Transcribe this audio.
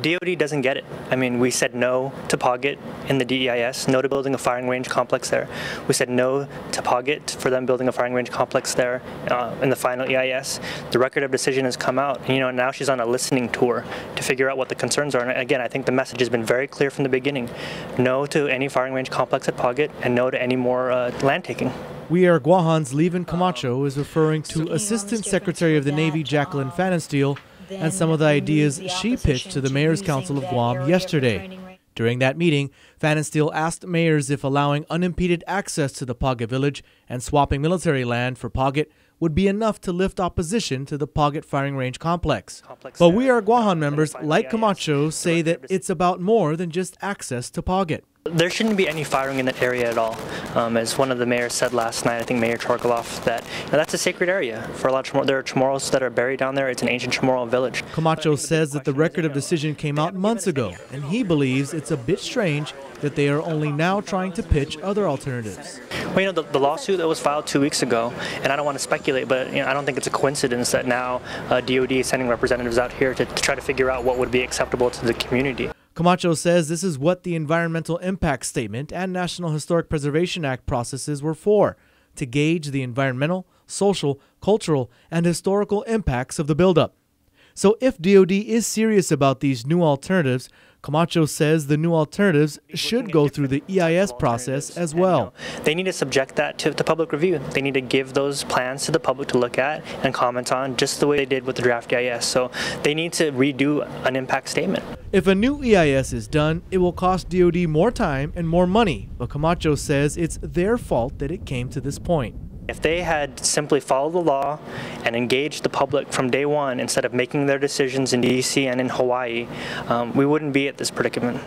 DOD doesn't get it. I mean, we said no to Pauget in the DEIS, no to building a firing range complex there. We said no to Pauget for them building a firing range complex there in the final EIS. The record of decision has come out, and now she's on a listening tour to figure out what the concerns are. And again, I think the message has been very clear from the beginning. No to any firing range complex at Pauget and no to any more land taking. We Are Guahan's Levin Camacho is referring to Assistant Secretary of the Navy Jacqueline Pfhan and some of the ideas she pitched to the Mayor's Council of Guam yesterday. During that meeting, Pfhan asked mayors if allowing unimpeded access to the Pauget village and swapping military land for Pauget would be enough to lift opposition to the Pauget firing range complex. But We Are Guahan members like Camacho say that it's about more than just access to Pauget. There shouldn't be any firing in that area at all. As one of the mayors said last night, I think Mayor Chorkaloff, that that's a sacred area for a lot of there are Chamorros that are buried down there. It's an ancient Chamorro village. Camacho says that the record of decision came out months ago, and he believes it's a bit strange that they are only now trying to pitch other alternatives. Well, the lawsuit that was filed 2 weeks ago, and I don't want to speculate, but I don't think it's a coincidence that now DOD is sending representatives out here to try to figure out what would be acceptable to the community. Camacho says this is what the Environmental Impact Statement and National Historic Preservation Act processes were for, to gauge the environmental, social, cultural, and historical impacts of the buildup. So if DOD is serious about these new alternatives, Camacho says the new alternatives should go through the EIS process as well. They need to subject that to public review. They need to give those plans to the public to look at and comment on, just the way they did with the draft EIS. So they need to redo an impact statement. If a new EIS is done, it will cost DOD more time and more money, but Camacho says it's their fault that it came to this point. If they had simply followed the law and engaged the public from day one instead of making their decisions in D.C. and in Hawaii, we wouldn't be at this predicament.